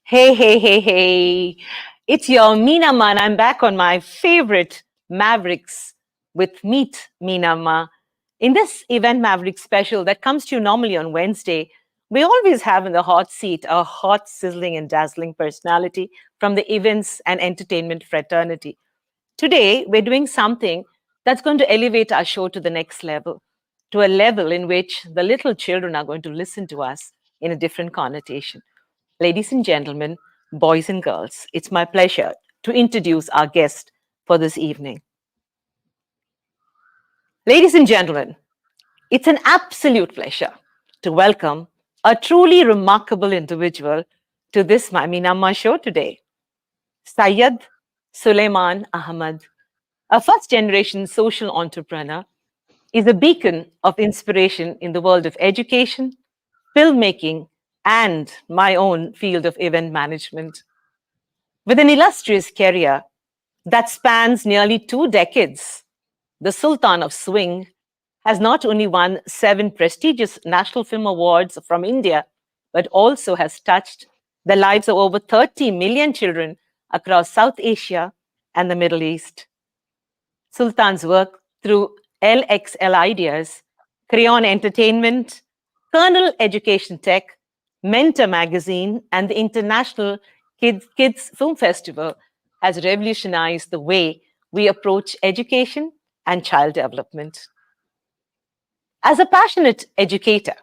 Hey, hey, hey, hey. It's your Meenamma, and I'm back on my favorite Mavericks with Meet Meenamma. In this Event Maverick special that comes to you normally on Wednesday, we always have in the hot seat a hot, sizzling, and dazzling personality from the events and entertainment fraternity. Today, we're doing something that's going to elevate our show to the next level, to a level in which the little children are going to listen to us in a different connotation. Ladies and gentlemen, boys and girls, it's my pleasure to introduce our guest for this evening. Ladies and gentlemen, it's an absolute pleasure to welcome a truly remarkable individual to this my Meenamma show today. Syed Sultan Ahmed, a first generation social entrepreneur, is a beacon of inspiration in the world of education, filmmaking, and my own field of event management. With an illustrious career that spans nearly 2 decades, the Sultan of Swing has not only won 7 prestigious National Film Awards from India, but also has touched the lives of over 30 million children across South Asia and the Middle East. Sultan's work through LXL Ideas, Krayon Entertainment, Kernel Education Tech, Mentor Magazine, and the International Kids Film Festival has revolutionized the way we approach education and child development. As a passionate educator,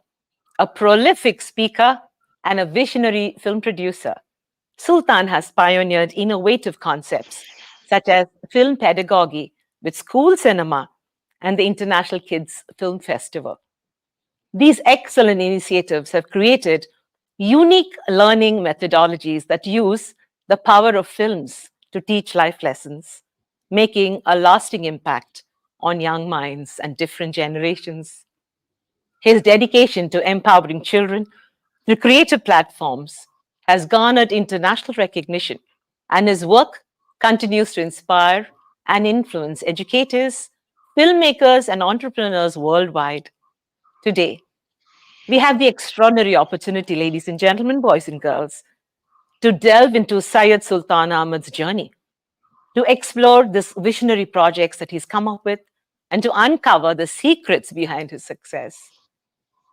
a prolific speaker, and a visionary film producer, Sultan has pioneered innovative concepts such as film pedagogy with school cinema and the International Kids Film Festival. These excellent initiatives have created unique learning methodologies that use the power of films to teach life lessons, making a lasting impact on young minds and different generations. His dedication to empowering children through creative platforms has garnered international recognition, and his work continues to inspire and influence educators, filmmakers, and entrepreneurs worldwide. Today, we have the extraordinary opportunity, ladies and gentlemen, boys and girls, to delve into Syed Sultan Ahmed's journey, to explore this visionary projects that he's come up with, and to uncover the secrets behind his success.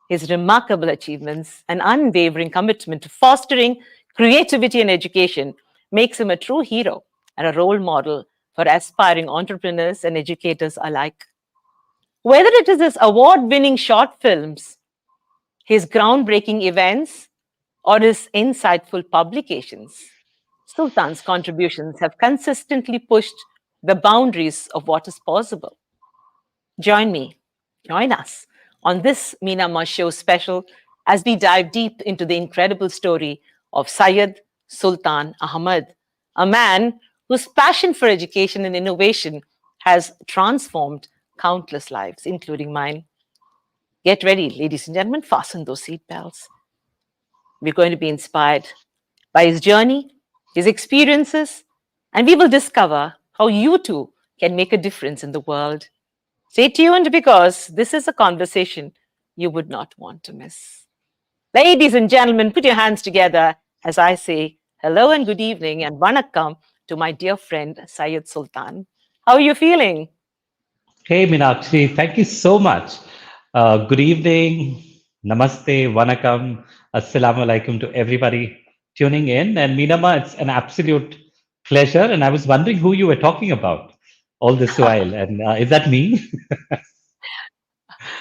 His remarkable achievements and unwavering commitment to fostering creativity and education makes him a true hero and a role model for aspiring entrepreneurs and educators alike. Whether it is his award winning short films, his groundbreaking events, or his insightful publications, Sultan's contributions have consistently pushed the boundaries of what is possible. Join me, join us on this Meenamma Show special as we dive deep into the incredible story of Syed Sultan Ahmed, a man whose passion for education and innovation has transformed countless lives, including mine. Get ready, ladies and gentlemen, fasten those seatbelts. We're going to be inspired by his journey, his experiences, and we will discover how you too can make a difference in the world. Stay tuned because this is a conversation you would not want to miss. Ladies and gentlemen, put your hands together as I say hello and good evening and vanakkam to my dear friend Syed Sultan. How are you feeling? Hey, Meenakshi, thank you so much. Good evening, namaste, vanakkam, assalamu alaikum to everybody tuning in. And Meenamma, it's an absolute pleasure. And I was wondering who you were talking about all this while. And is that me?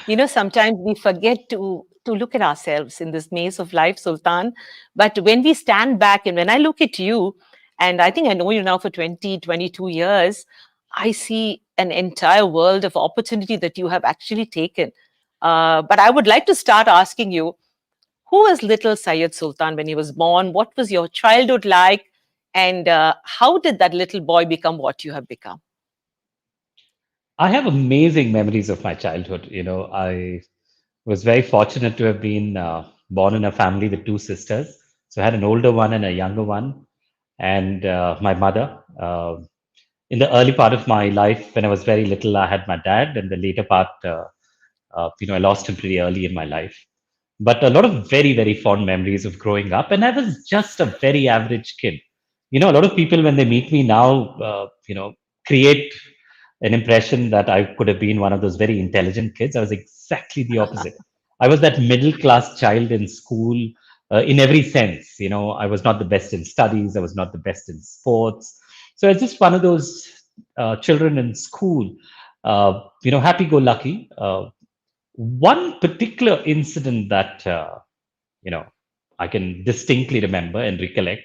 You know, sometimes we forget to look at ourselves in this maze of life, Sultan. But when we stand back and when I look at you, and I think I know you now for 20, 22 years, I see an entire world of opportunity that you have actually taken. But I would like to start asking you, who was little Syed Sultan when he was born? What was your childhood like? And how did that little boy become what you have become? I have amazing memories of my childhood. I was very fortunate to have been born in a family with two sisters. So I had an older one and a younger one. And my mother. In the early part of my life, when I was very little, I had my dad, and the later part, I lost him pretty early in my life. but a lot of very, very fond memories of growing up. And I was just a very average kid. A lot of people, when they meet me now, create an impression that I could have been one of those very intelligent kids. I was exactly the opposite. I was that middle class child in school in every sense. I was not the best in studies, I was not the best in sports. So I was just one of those children in school, happy go lucky. One particular incident that you know I can distinctly remember and recollect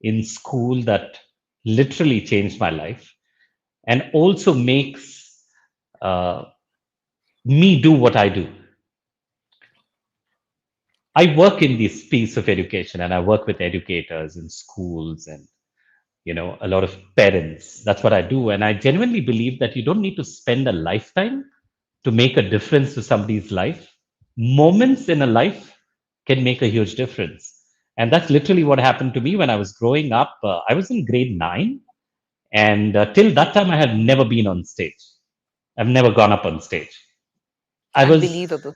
in school that literally changed my life and also makes uh, me do what I do. I work in this piece of education, and I work with educators in schools and a lot of parents. That's what I do, and I genuinely believe that you don't need to spend a lifetime to make a difference to somebody's life. Moments in a life can make a huge difference. And that's literally what happened to me when I was growing up. I was in grade 9, and till that time, I had never been on stage. I've never gone up on stage. I was Unbelievable.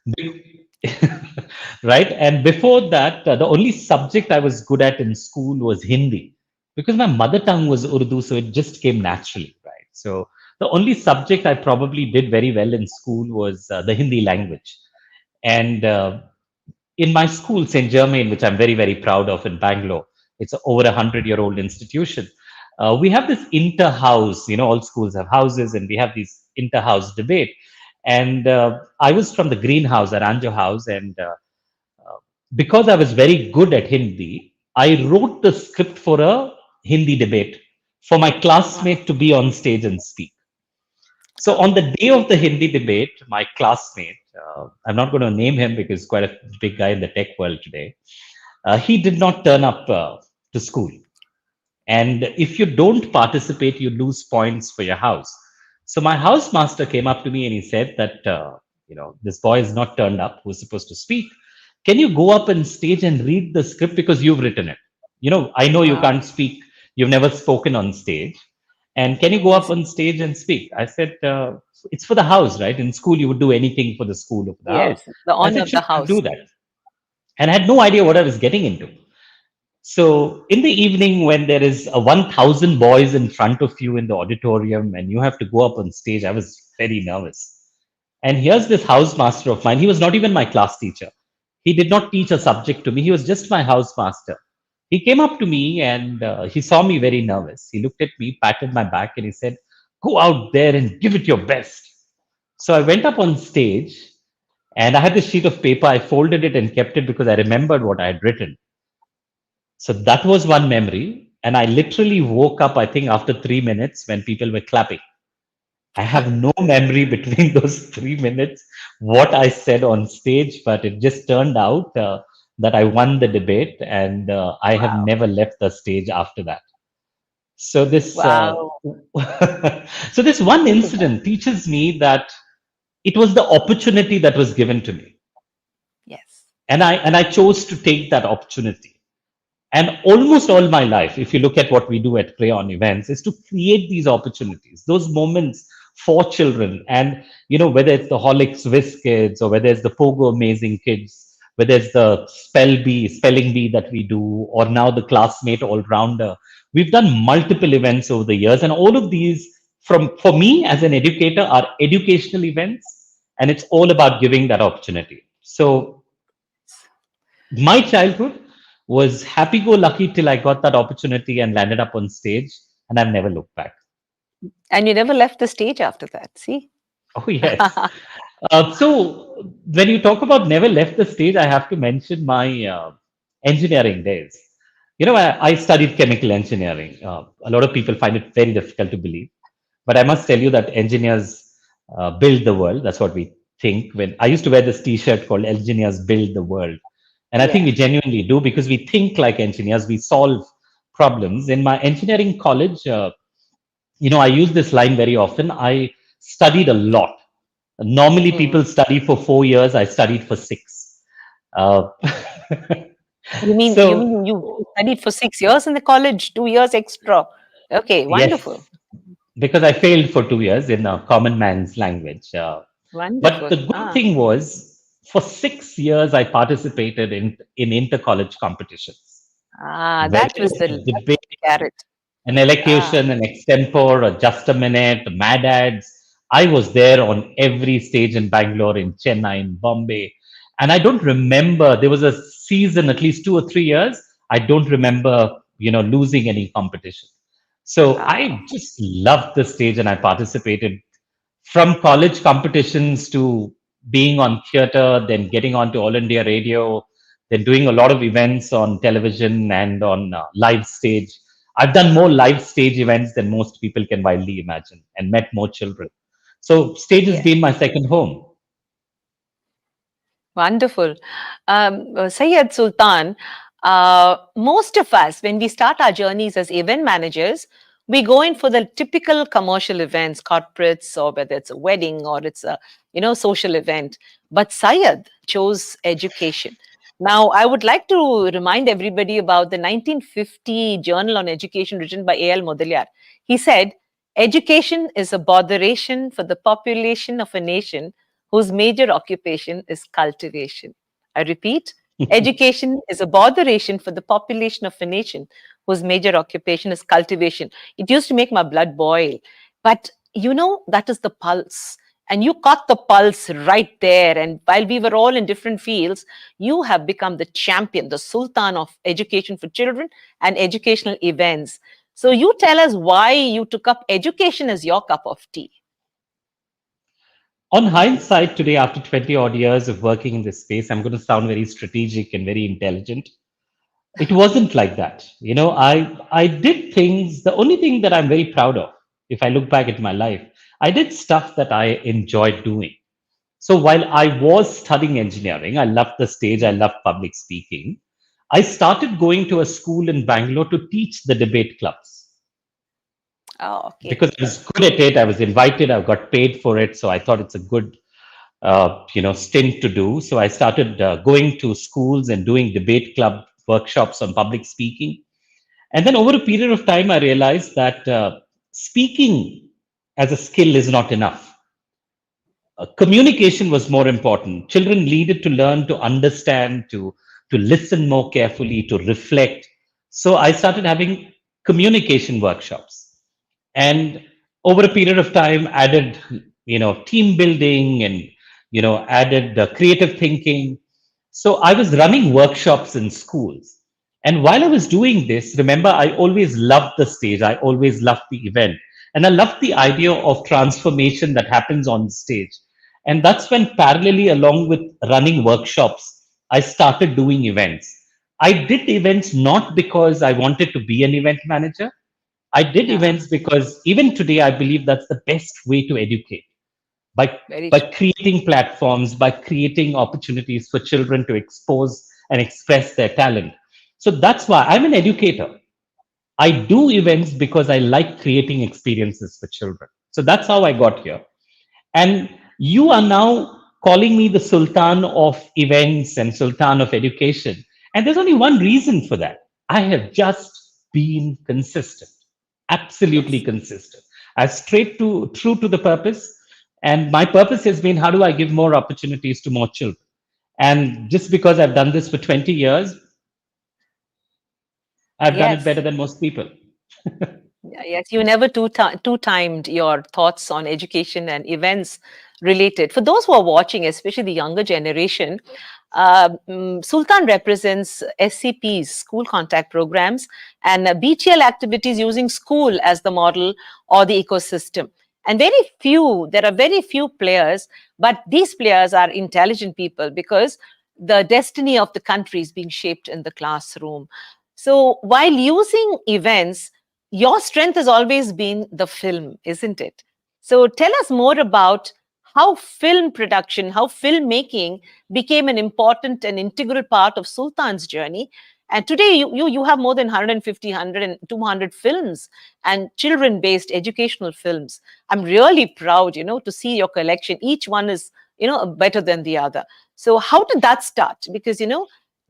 right. And before that, the only subject I was good at in school was Hindi because my mother tongue was Urdu, so it just came naturally, right? So the only subject I probably did very well in school was the Hindi language. And in my school, St. Germain, which I'm very, very proud of in Bangalore, it's over 100-year-old institution. We have this inter-house, all schools have houses, and we have these inter-house debate. And I was from the greenhouse, Aranjo house, and because I was very good at Hindi, I wrote the script for a Hindi debate for my Wow. classmate to be on stage and speak. So on the day of the Hindi debate, my classmate, I'm not going to name him because he's quite a big guy in the tech world today, he did not turn up to school. And if you don't participate, you lose points for your house. So my housemaster came up to me and he said that, this boy is not turned up who's supposed to speak. Can you go up on stage and read the script because you've written it? I know you Wow. can't speak. You've never spoken on stage. And can you go up Amazing. on stage and speak? I said, it's for the house, right? In school, you would do anything for the school or for the house. Yes, the I honor said, of the sure, I'll house. do that. And I had no idea what I was getting into. So in the evening, when there is a 1,000 boys in front of you in the auditorium and you have to go up on stage, I was very nervous. And here's this housemaster of mine. He was not even my class teacher. He did not teach a subject to me. He was just my housemaster. He came up to me and he saw me very nervous. He looked at me, patted my back, and he said, "Go out there and give it your best." So I went up on stage and I had this sheet of paper. I folded it and kept it because I remembered what I had written. So that was one memory. And I literally woke up, I think, after 3 minutes when people were clapping. I have no memory between those 3 minutes, what I said on stage, but it just turned out that I won the debate and I have Wow. never left the stage after that. So this, Wow. so this one Look at that. incident teaches me that it was the opportunity that was given to me, Yes. and I chose to take that opportunity. And almost all my life, if you look at what we do at Krayon events, is to create these opportunities, those moments for children. And, whether it's the Horlicks Whiz Kids or whether it's the Pogo Amazing Kids, whether it's the spelling bee that we do, or now the classmate all rounder, we've done multiple events over the years. And all of these, for me as an educator, are educational events. And it's all about giving that opportunity. So my childhood was happy go lucky till I got that opportunity and landed up on stage, and I've never looked back. And you never left the stage after that. See? Oh, yes. So, when you talk about never left the stage, I have to mention my engineering days. I studied chemical engineering. A lot of people find it very difficult to believe, but I must tell you that engineers build the world. That's what we think. When I used to wear this T-shirt called "Engineers Build the World," and I think Yeah. we genuinely do because we think like engineers. We solve problems. In my engineering college, I use this line very often. I studied a lot. Normally, Mm. people study for 4 years. I studied for 6. Uh, You mean so you studied for 6 years in the college, 2 years extra? Okay, wonderful. yes, because I failed for 2 years in a common man's language. But Wonderful. the good Ah, thing was, For 6 years, I participated in inter-college competitions, Ah, whether that was it's a debate, carrot. an Ah, elocution, an extempore, or just a minute, mad ads. I was there on every stage in Bangalore, in Chennai, in Bombay. And I don't remember, there was a season, at least 2 or 3 years, I don't remember, losing any competition. So wow. I just loved the stage and I participated from college competitions to being on theater, then getting onto All India Radio, then doing a lot of events on television and on live stage. I've done more live stage events than most people can widely imagine and met more children. So stage has Yeah. been my second home. Wonderful. Syed Sultan, most of us, when we start our journeys as event managers, we go in for the typical commercial events, corporates, or whether it's a wedding or it's a social event. But Syed chose education. Now, I would like to remind everybody about the 1950 Journal on Education written by A.L. Modelyar. He said, "Education is a botheration for the population of a nation whose major occupation is cultivation." I repeat, education is a botheration for the population of a nation whose major occupation is cultivation. It used to make my blood boil. But that is the pulse. And you caught the pulse right there. And while we were all in different fields, you have become the champion, the sultan of education for children and educational events. So you tell us why you took up education as your cup of tea. On hindsight, today, after 20 odd years of working in this space, I'm going to sound very strategic and very intelligent. It wasn't like that. I did things. The only thing that I'm very proud of, if I look back at my life, I did stuff that I enjoyed doing. So while I was studying engineering, I loved the stage, I loved public speaking. I started going to a school in Bangalore to teach the debate clubs Oh, okay. because I was good at it. I was invited, I got paid for it. So I thought it's a good stint to do. So I started going to schools and doing debate club workshops on public speaking. And then over a period of time, I realized that speaking as a skill is not enough. Communication was more important. Children needed to learn to understand, to listen more carefully, to reflect. So I started having communication workshops, and over a period of time, added team building and added creative thinking. So I was running workshops in schools. And while I was doing this, remember, I always loved the stage. I always loved the event. And I loved the idea of transformation that happens on stage. And that's when, parallelly, along with running workshops, I started doing events. I did events not because I wanted to be an event manager. I did Yeah, events because even today, I believe that's the best way to educate by very by true. creating platforms, by creating opportunities for children to expose and express their talent. So that's why I'm an educator. I do events because I like creating experiences for children. So that's how I got here. And you are now calling me the Sultan of events and Sultan of education. And there's only one reason for that. I have just been consistent, absolutely Yes. consistent. I straight to true to the purpose. And my purpose has been, how do I give more opportunities to more children? And just because I've done this for 20 years, I've done it better Yes. than most people. Yes, you never two-timed your thoughts on education and events related. For those who are watching, especially the younger generation, Sultan represents SCPs, school contact programs, and BTL activities using school as the model or the ecosystem. And there are very few players, but these players are intelligent people because the destiny of the country is being shaped in the classroom. So while using events, your strength has always been the film, isn't it? So tell us more about how film production, how filmmaking became an important and integral part of Sultan's journey. And today you have more than 150, 100 and 200 films and children-based educational films. I'm really proud, to see your collection. Each one is, better than the other. So how did that start? Because,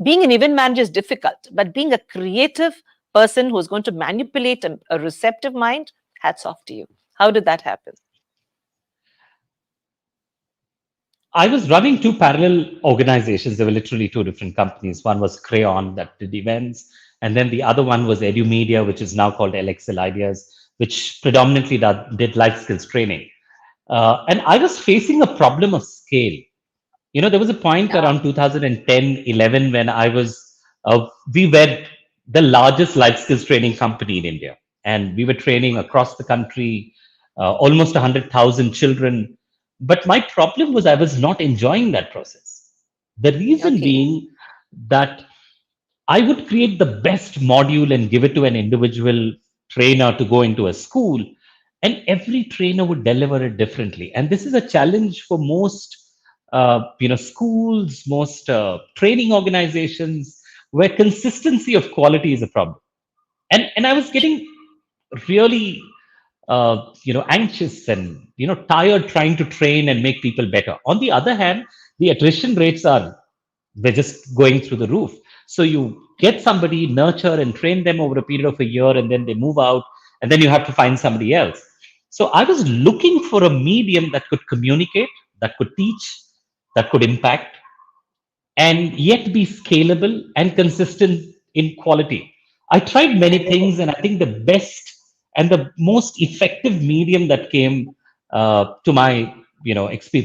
being an event manager is difficult, but being a creative person who's going to manipulate a receptive mind, hats off to you. How did that happen? I was running two parallel organizations. There were literally two different companies. One was Krayon that did events, and then the other one was EduMedia, which is now called LXL Ideas, which predominantly did life skills training. And I was facing a problem of scale. There was a point Yeah. around 2010, 11 when we were the largest life skills training company in India. And we were training across the country, almost 100,000 children. But my problem was I was not enjoying that process. The reason Okay. being that I would create the best module and give it to an individual trainer to go into a school, and every trainer would deliver it differently. And this is a challenge for most, schools, most training organizations, where consistency of quality is a problem. And I was getting really, anxious and tired trying to train and make people better. On the other hand, the attrition rates are they're just going through the roof. So you get somebody, nurture and train them over a period of a year, and then they move out, and then you have to find somebody else. So I was looking for a medium that could communicate, that could teach, that could impact, and yet be scalable and consistent in quality. I tried many things, and I think the best and the most effective medium that came to my,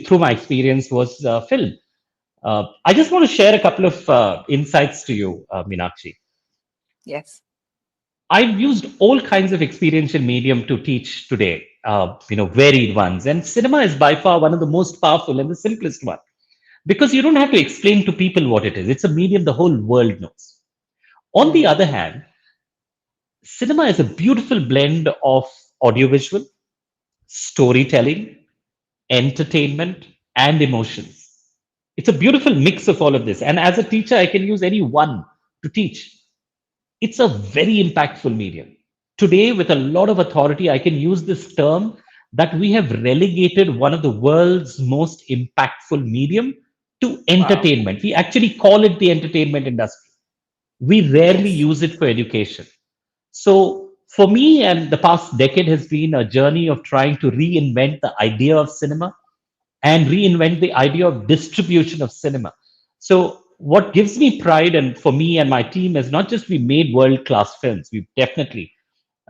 through my experience was film. I just want to share a couple of insights to you, Meenakshi. Yes. I've used all kinds of experiential medium to teach today, varied ones. And cinema is by far one of the most powerful and the simplest one because you don't have to explain to people what it is. It's a medium the whole world knows. On the Mm. other hand, cinema is a beautiful blend of audiovisual, storytelling, entertainment, and emotions. It's a beautiful mix of all of this. And as a teacher, I can use any one to teach. It's a very impactful medium. Today, with a lot of authority, I can use this term that we have relegated one of the world's most impactful medium to Wow. entertainment. We actually call it the entertainment industry. We rarely Yes. use it for education. So, for me, and the past decade has been a journey of trying to reinvent the idea of cinema and reinvent the idea of distribution of cinema. So, what gives me pride, and for me and my team, is not just we made world class films, we've definitely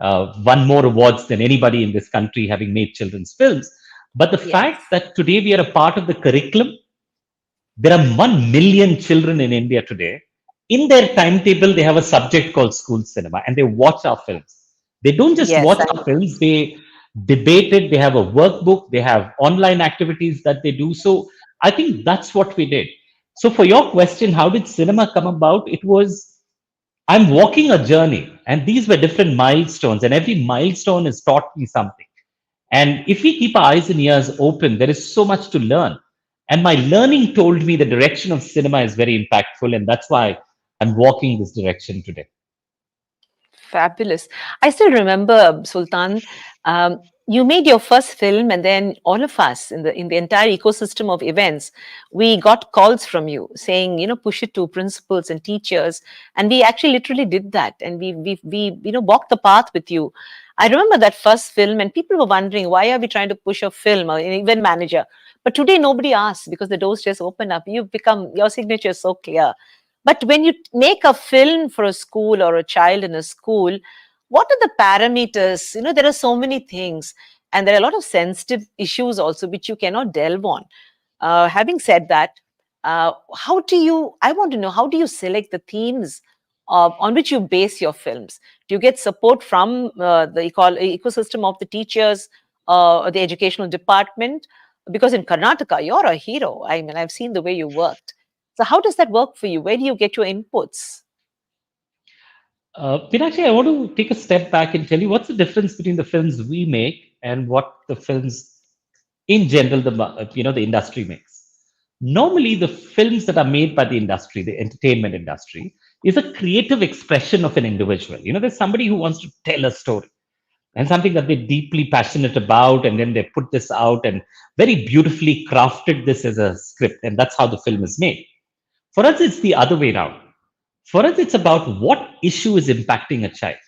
won more awards than anybody in this country having made children's films, but the fact Yes. that today we are a part of the curriculum. There are 1 million children in India today. In their timetable, they have a subject called school cinema and they watch our films. They don't just Yes. watch our films, they debate it, they have a workbook, they have online activities that they do. So I think that's what we did. So, for your question, how did cinema come about? It was I'm walking a journey, and these were different milestones, and every milestone has taught me something. And if we keep our eyes and ears open, there is so much to learn. And my learning told me the direction of cinema is very impactful, and that's why I'm walking this direction today. Fabulous. I still remember, Sultan, you made your first film, and then all of us in the entire ecosystem of events, we got calls from you saying, push it to principals and teachers, and we actually literally did that, and we walked the path with you. I remember that first film, and people were wondering why are we trying to push a film or an event manager. But today nobody asks because the doors just open up. You've become your signature is so clear. But when you make a film for a school or a child in a school, what are the parameters? There are so many things, and there are a lot of sensitive issues also which you cannot delve on. Having said that, how do you? I want to know how do you select the themes on which you base your films? Do you get support from the ecosystem of the teachers or the educational department? Because in Karnataka, you're a hero. I mean, I've seen the way you worked. So how does that work for you? Where do you get your inputs? Actually, I want to take a step back and tell you what's the difference between the films we make and what the films in general the industry makes. Normally, the films that are made by the industry, the entertainment industry, is a creative expression of an individual. There's somebody who wants to tell a story and something that they're deeply passionate about, and then they put this out and very beautifully crafted this as a script, and that's how the film is made. For us, it's the other way around. For us, it's about what issue is impacting a child.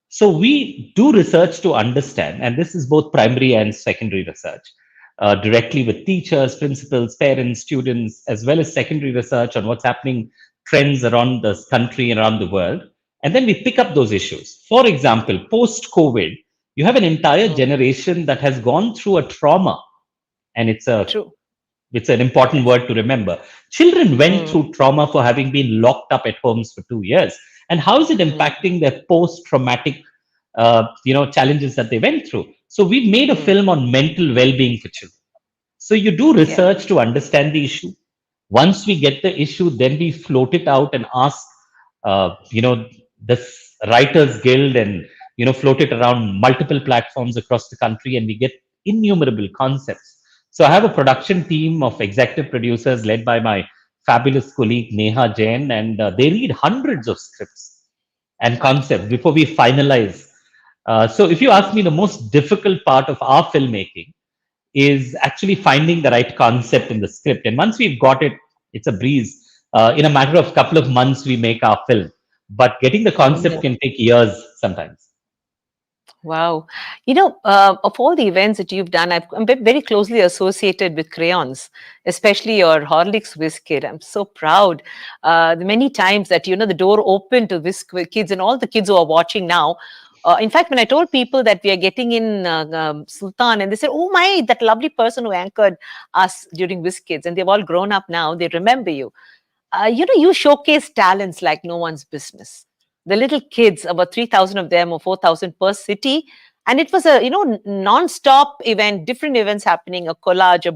So we do research to understand, and this is both primary and secondary research. directly with teachers, principals, parents, students, as well as secondary research on what's happening, trends around the country and around the world. And then we pick up those issues. For example, post COVID, you have an entire Mm. generation that has gone through a trauma, and True. it's an important Yes. word to remember. Children went Mm. through trauma for having been locked up at homes for 2 years. And how is it Mm. impacting their post-traumatic, challenges that they went through? So we've made a Mm. film on mental well-being for children. So you do Yeah. research to understand the issue. Once we get the issue, then we float it out and ask, this Writers Guild, and float it around multiple platforms across the country, and we get innumerable concepts. So I have a production team of executive producers led by my fabulous colleague Neha Jain, and they read hundreds of scripts and Wonderful. concepts before we finalize. So if you ask me, the most difficult part of our filmmaking is actually finding the right concept in the script. And once we've got it, it's a breeze. In a matter of couple of months, we make our film. But getting the concept can take years sometimes. Wow. Of all the events that you've done, I'm very closely associated with crayons, especially your Horlicks Whiz I'm so proud. The many times that, the door opened to Whiz Kids and all the kids who are watching now. In fact, when I told people that we are getting in Sultan, and they said, oh my, that lovely person who anchored us during Whiz Kids, and they've all grown up now, they remember you. You showcase talents like no one's business. The little kids, about 3,000 of them or 4,000 per city. And it was a, non-stop event, different events happening, a collage,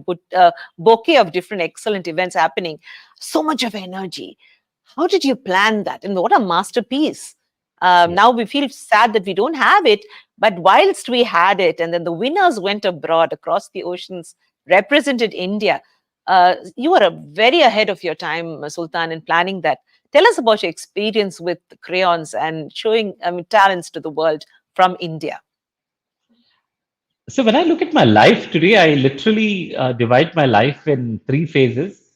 bouquet of different excellent events happening. So much of energy. How did you plan that? And what a masterpiece. Yeah. Now we feel sad that we don't have it, but whilst we had it, and then the winners went abroad across the oceans, represented India. You are very ahead of your time, Sultan, in planning that. Tell us about your experience with crayons and showing talents to the world from India. So when I look at my life today, I literally divide my life in three phases.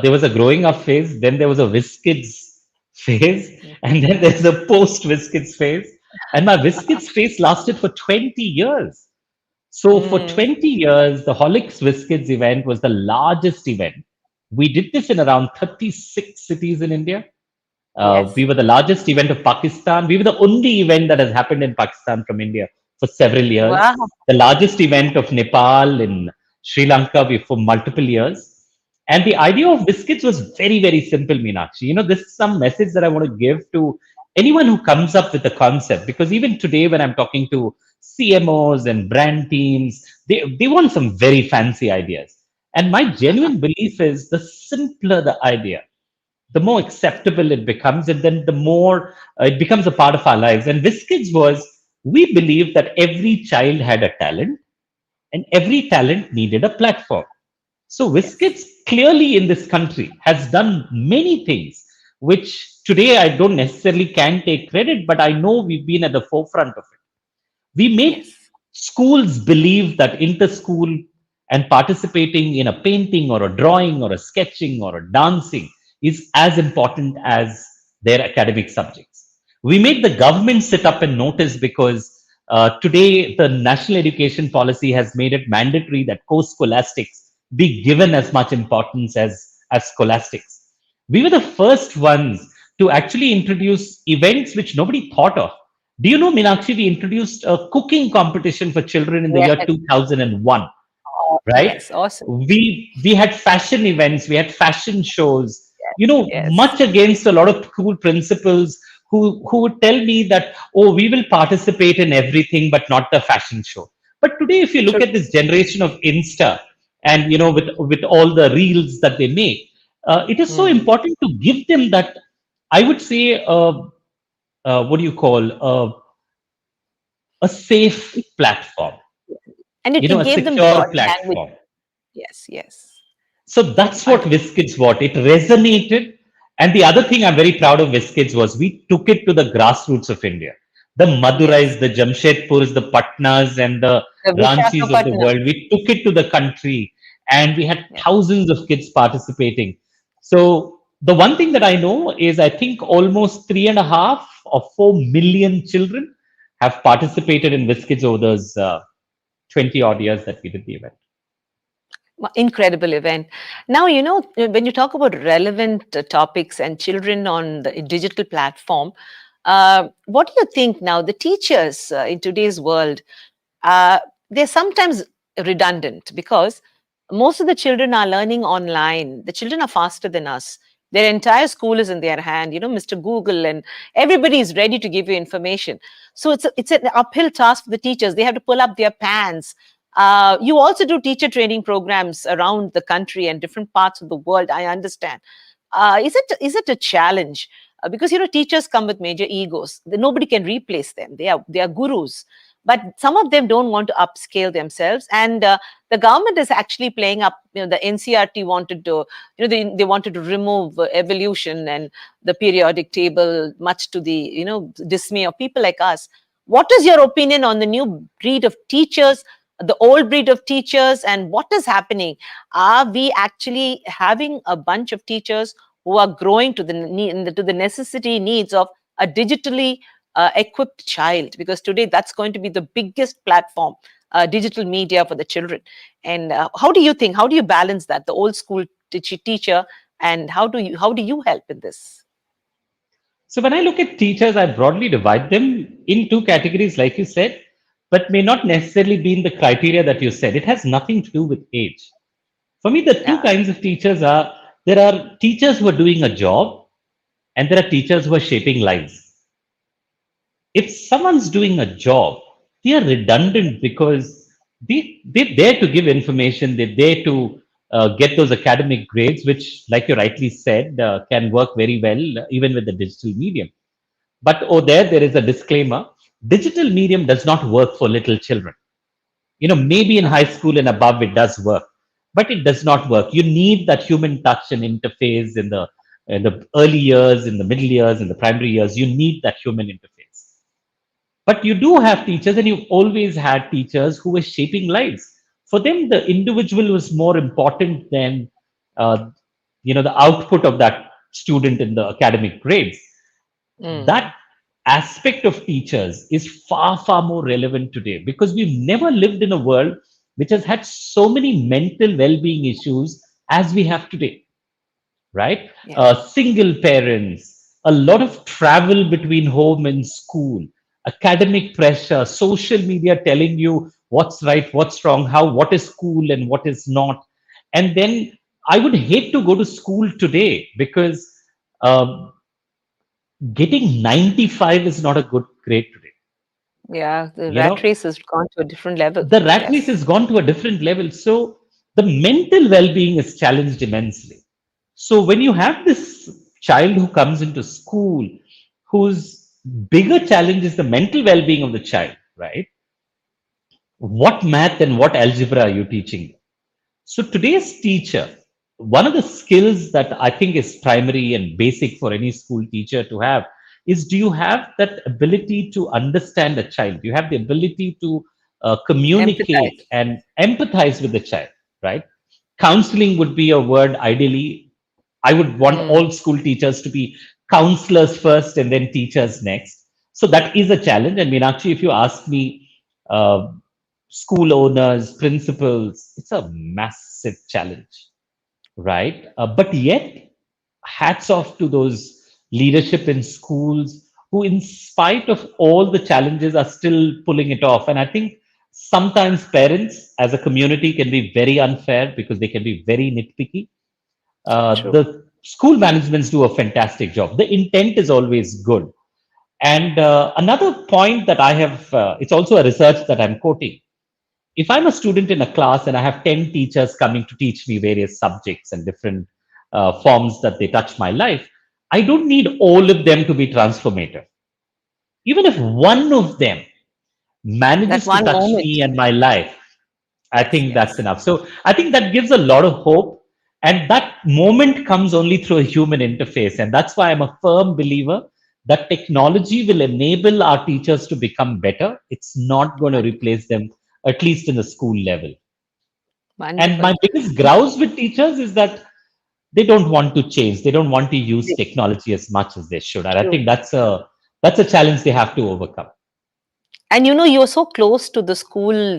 There was a growing up phase, then there was a WizKids phase, and then there's a post WizKids phase. And my WizKids phase lasted for 20 years. So for Mm, 20 years, the Horlicks WizKids event was the largest event. We did this in around 36 cities in India. We yes. were the largest event of Pakistan. We were the only event that has happened in Pakistan from India for several years. Wow. The largest event of Nepal in Sri Lanka for multiple years. And the idea of biscuits was very, very simple, Meenakshi. This is some message that I want to give to anyone who comes up with a concept. Because even today, when I'm talking to CMOs and brand teams, they want some very fancy ideas. And my genuine belief is the simpler the idea, the more acceptable it becomes, and then the more it becomes a part of our lives. And WizKids was, we believed that every child had a talent and every talent needed a platform. So Yes. WizKids clearly in this country has done many things, which today I don't necessarily can take credit, but I know we've been at the forefront of it. We make Yes. schools believe that inter-school and participating in a painting or a drawing or a sketching or a dancing is as important as their academic subjects. We make the government sit up and notice because today the national education policy has made it mandatory that co-scholastics be given as much importance as scholastics. We were the first ones to actually introduce events which nobody thought of. Do you know, Meenakshi, we introduced a cooking competition for children in the year Yes. 2001, Oh, right? yes. Awesome. We had fashion events, we had fashion shows, Yes. much against a lot of school principals who would tell me that, oh, we will participate in everything, but not the fashion show. But today, if you look True. at this generation of Insta and, with all the reels that they make, it is so Mm. important to give them that, I would say, what do you call, a safe platform, And it a gave them the secure body language. platform. Yes. Yes. So that's what Wonderful. WizKids what it resonated. And the other thing I'm very proud of WizKids was we took it to the grassroots of India. The Yes. Madurais, the Jamshedpurs, the Patnas, and the The Ranchis of the Vishakhapatnam. world. We took it to the country and we had Yeah. thousands of kids participating. So the one thing that I know is I think almost 3.5 or 4 million children have participated in WizKids over those 20 odd years that we did the event. Incredible event. Now, when you talk about relevant topics and children on the digital platform, what do you think now? The teachers in today's world, uh, they're sometimes redundant because most of the children are learning online. The children are faster than us. Their entire school is in their hand, Mr. Google, and everybody is ready to give you information. So it's an uphill task for the teachers. They have to pull up their pants. You also do teacher training programs around the country and different parts of the world, I understand. Is it a challenge? Because teachers come with major egos. Nobody can replace them. They are gurus, but some of them don't want to upscale themselves, and the government is actually playing up. The NCRT wanted to, they wanted to remove evolution and the periodic table, much to the dismay of people like us. What is your opinion on the new breed of teachers, the old breed of teachers, and what is happening? Are we actually having a bunch of teachers who are growing to the necessity needs of a digitally equipped child? Because today that's going to be the biggest platform, digital media for the children. And how do you think? How do you balance that? The old school teacher, and how do you help in this? So when I look at teachers, I broadly divide them in two categories, like you said, but may not necessarily be in the criteria that you said. It has nothing to do with age. For me, the two Yeah. kinds of teachers are, there are teachers who are doing a job and there are teachers who are shaping lives. If someone's doing a job, they are redundant because they're there to give information, they're there to get those academic grades, which, like you rightly said, can work very well even with the digital medium. But oh, there is a disclaimer. Digital medium does not work for little children. Maybe in high school and above it does work, but it does not work. You need that human touch and interface in the early years, in the middle years, in the primary years. You need that human interface. But you do have teachers, and you've always had teachers who were shaping lives. For them, the individual was more important than uh, the output of that student in the academic grades. Mm. That aspect of teachers is far, far more relevant today because we've never lived in a world which has had so many mental well-being issues as we have today, right? Yeah. Single parents, a lot of travel between home and school, academic pressure, social media telling you what's right, what's wrong, what is cool and what is not. And then I would hate to go to school today because um, getting 95 is not a good grade today. Yeah, the You rat know, race has gone to a different level. the rat race Yes. has gone to a different level. So the mental well-being is challenged immensely. So when you have this child who comes into school, whose bigger challenge is the mental well-being of the child, right? What math and what algebra are you teaching? So today's teacher, one of the skills that I think is primary and basic for any school teacher to have is, do you have that ability to understand a child? Do you have the ability to communicate Empathize. and empathize with the child, right? Counseling would be a word ideally. I would want Mm. all school teachers to be counselors first and then teachers next. So that is a challenge. And Meenakshi, if you ask me, uh, school owners, principals, it's a massive challenge, right? But yet, hats off to those leadership in schools who, in spite of all the challenges, are still pulling it off. And I think sometimes parents as a community can be very unfair because they can be very nitpicky. True. The school managements do a fantastic job. The intent is always good. And another point that I have, it's also a research that I'm quoting. If I'm a student in a class and I have 10 teachers coming to teach me various subjects and different forms that they touch my life, I don't need all of them to be transformative. Even if one of them That manages to one touch moment. me and my life, I Yes, think that's yes. enough. So I think that gives a lot of hope. And that moment comes only through a human interface. And that's why I'm a firm believer that technology will enable our teachers to become better. It's not going to Wonderful. replace them, at least in the school level. And Wonderful. my biggest grouse with teachers is that they don't want to change. They don't want to use technology as much as they should. And I True. think that's a challenge they have to overcome. And you know, you're so close to the school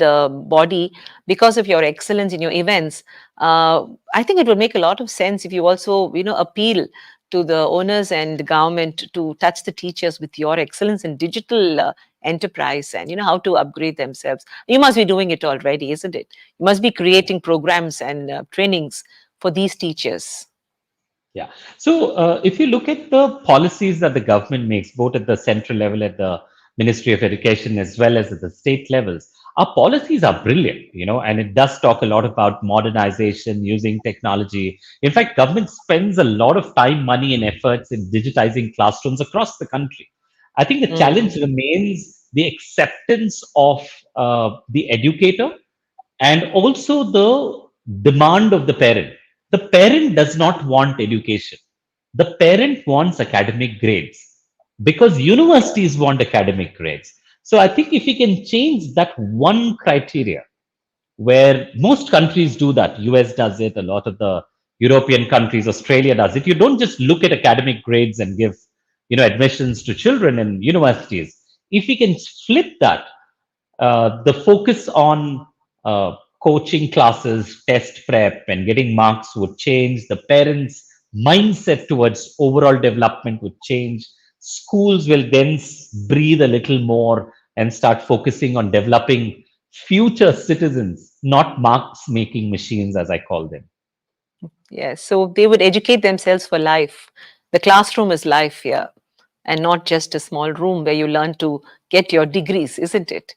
body because of your excellence in your events. I think it would make a lot of sense if you also, you know, appeal to the owners and government to touch the teachers with your excellence in digital enterprise, and you know how to upgrade themselves. You must be doing it already, isn't it? You must be creating programs and trainings for these teachers. Yeah. So if you look at the policies that the government makes, both at the central level, at the Ministry of Education, as well as at the state levels, our policies are brilliant, and it does talk a lot about modernization, using technology. In fact, government spends a lot of time, money, and efforts in digitizing classrooms across the country. I think the challenge Mm. remains the acceptance of the educator and also the demand of the parent. The parent does not want education. The parent wants academic grades because universities want academic grades. So I think if we can change that one criteria, where most countries do that, US does it, a lot of the European countries, Australia does it. You don't just look at academic grades and give admissions to children in universities. If we can flip that, the focus on coaching classes, test prep, and getting marks would change. The parents' mindset towards overall development would change. Schools will then breathe a little more and start focusing on developing future citizens, not marks making machines, as I call them. Yes, so they would educate themselves for life. The classroom is life here, and not just a small room where you learn to get your degrees, isn't it?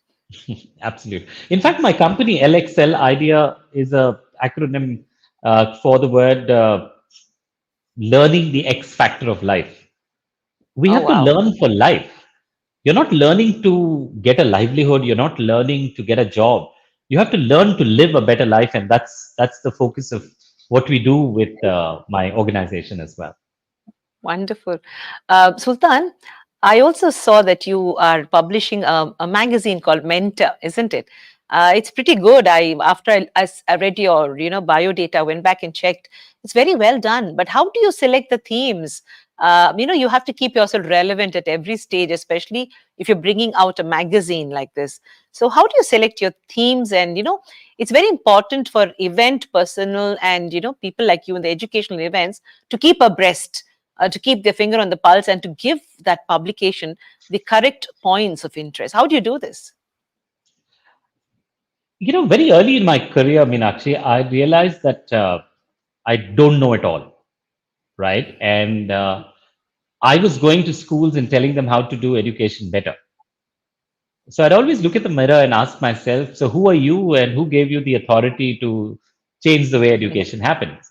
Absolutely. In fact, my company LXL Idea is a acronym for the word learning the X factor of life. We Oh, have to wow. learn for life. You're not learning to get a livelihood. You're not learning to get a job. You have to learn to live a better life, and that's the focus of what we do with my organization as well. Wonderful. Sultan, I also saw that you are publishing a magazine called Mentor, isn't it? It's pretty good. I read your bio data, went back and checked. It's very well done. But how do you select the themes? You have to keep yourself relevant at every stage, especially if you're bringing out a magazine like this. So how do you select your themes? And it's very important for event personnel and people like you in the educational events to keep abreast, to keep their finger on the pulse and to give that publication the correct points of interest. How do you do this? Very early in my career, Meenakshi, I realized that I don't know it all, right? And I was going to schools and telling them how to do education better. So I'd always look at the mirror and ask myself, so who are you and who gave you the authority to change the way education happens?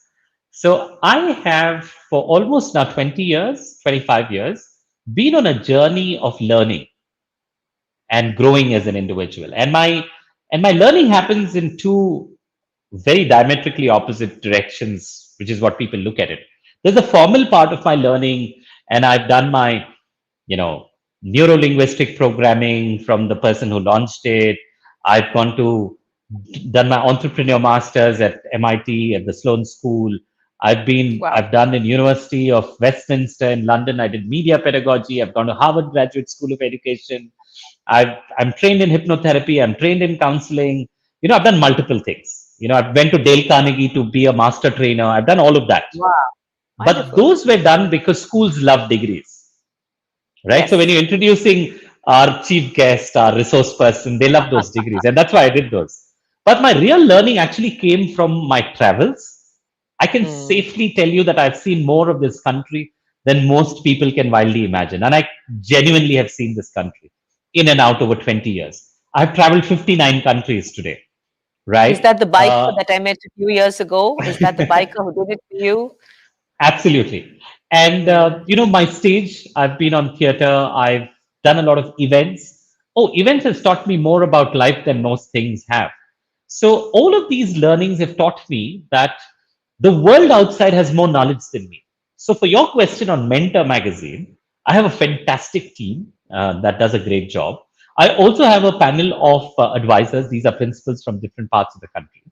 So I have, for almost now 20 years, 25 years, been on a journey of learning and growing as an individual. And my learning happens in two very diametrically opposite directions, which is what people look at it. There's a formal part of my learning, and I've done my you know neuro-linguistic programming from the person who launched it. I've gone to done my entrepreneur masters at MIT at the Sloan School. Wow. I've done in University of Westminster in London. I did media pedagogy. I've gone to Harvard Graduate School of Education. I'm trained in hypnotherapy. I'm trained in counseling. I've done multiple things. I've went to Dale Carnegie to be a master trainer. I've done all of that. Wow. But Wonderful. those were done because schools love degrees, right? So when Yes. you're introducing our chief guest, our resource person, they love those degrees, and that's why I did those. But my real learning actually came from my travels. I can Mm. safely tell you that I've seen more of this country than most people can wildly imagine, and I genuinely have seen this country in and out over 20 years. I've traveled 59 countries today, Is right? that the biker that I met a few years ago? Is that the biker who did it for you? Absolutely. And, Mm. my stage, I've been on theater, I've done a lot of events. Oh, events has taught me more about life than most things have. So, all of these learnings have taught me that the world outside has more knowledge than me. So, for your question on Mentor Magazine, I have a fantastic team that does a great job. I also have a panel of advisors. These are principals from different parts of the country.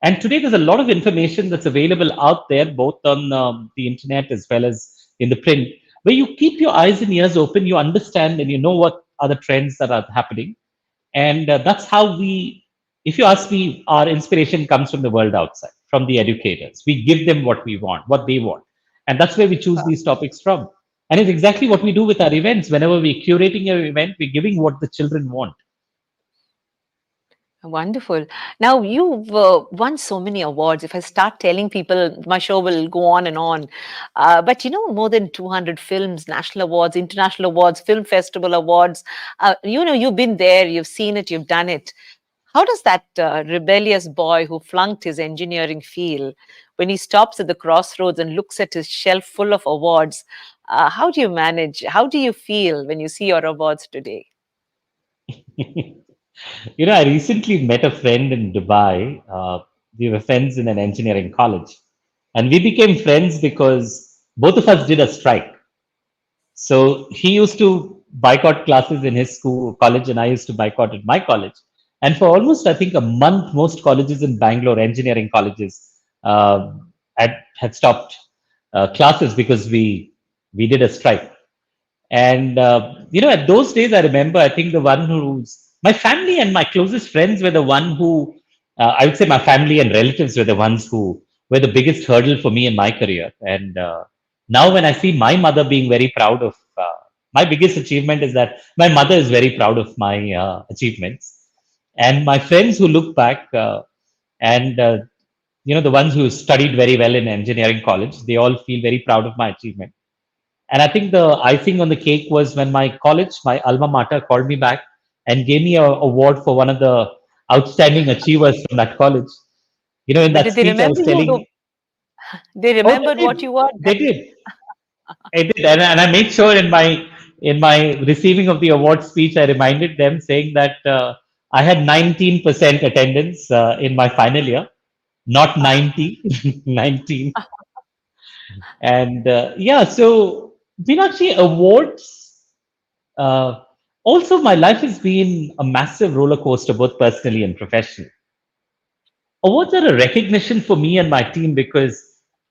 And today, there's a lot of information that's available out there, both on the internet as well as in the print, where you keep your eyes and ears open, you understand, and you know what are the trends that are happening. And that's how we, if you ask me, our inspiration comes from the world outside, from the educators. We give them what we want, what they want. And that's where we choose these topics from. And it's exactly what we do with our events. Whenever we're curating an event, we're giving what the children want. Wonderful. Now, you've won so many awards. If I start telling people, my show will go on and on. But more than 200 films, national awards, international awards, film festival awards. You've been there, you've seen it, you've done it. How does that rebellious boy who flunked his engineering feel when he stops at the crossroads and looks at his shelf full of awards? How do you manage? How do you feel when you see your awards today? I recently met a friend in Dubai. We were friends in an engineering college. And we became friends because both of us did a strike. So he used to boycott classes in his school, college, and I used to boycott at my college. And for almost, I think, a month, most colleges in Bangalore, engineering colleges, had stopped classes because we did a strike. And at those days, I remember, I think the one who's my family and my closest friends were the one who, I would say, my family and relatives were the ones who were the biggest hurdle for me in my career. And now, when I see my mother being very proud of my biggest achievement, is that my mother is very proud of my achievements, and my friends who look back and the ones who studied very well in engineering college, they all feel very proud of my achievement. And I think the icing on the cake was when my college, my alma mater, called me back and gave me an award for one of the outstanding achievers from that college. In But that did they speech, I remember was you? telling, They oh, remembered they what did, you were. they did, I did, and I made sure in my receiving of the award speech, I reminded them saying that I had 19% attendance in my final year, not 90, 19. And yeah, so Meenakshi, awards. Uh, Also, my life has been a massive roller coaster, both personally and professionally. Awards are a recognition for me and my team because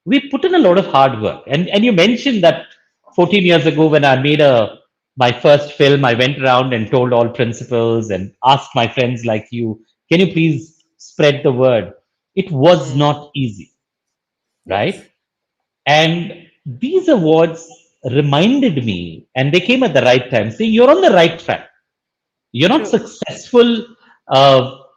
we put in a lot of hard work. And you mentioned that 14 years ago, when I made my first film, I went around and told all principals and asked my friends like you, can you please spread the word? It was Mm, not easy, yes, right? And these awards reminded me, and they came at the right time, saying, you're on the right track. You're not true. successful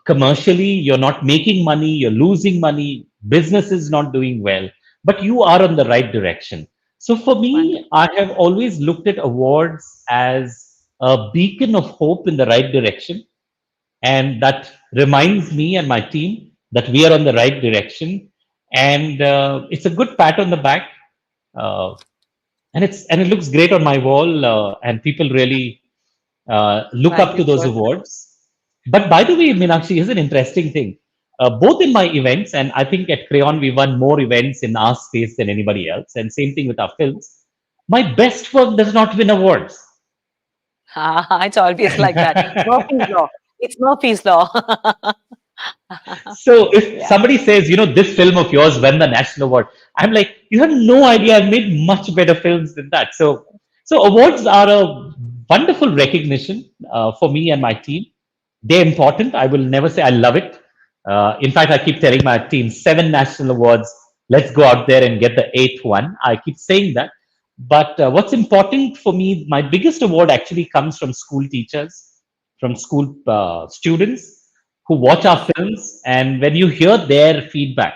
commercially, you're not making money, you're losing money, business is not doing well, but you are on the right direction. So for Wonderful. me, I have always looked at awards as a beacon of hope in the right direction. And that reminds me and my team that we are on the right direction. And it's a good pat on the back. Uh, and it looks great on my wall, and people really look Thank up you to those so much. awards. But by the way, Meenakshi, here's an interesting thing. Both in my events, and I think at Krayon we won more events in our space than anybody else, and same thing with our films. My best work does not win awards. It's always like that. Murphy's Law. It's Murphy's Law. So if Yeah. somebody says, this film of yours won the national award, I'm like, you have no idea. I've made much better films than that. So awards are a wonderful recognition for me and my team. They're important. I will never say I love it. In fact, I keep telling my team 7 national awards. Let's go out there and get the 8th one. I keep saying that. But what's important for me, my biggest award actually comes from school teachers, from school students who watch our Yes. films. And when you hear their feedback,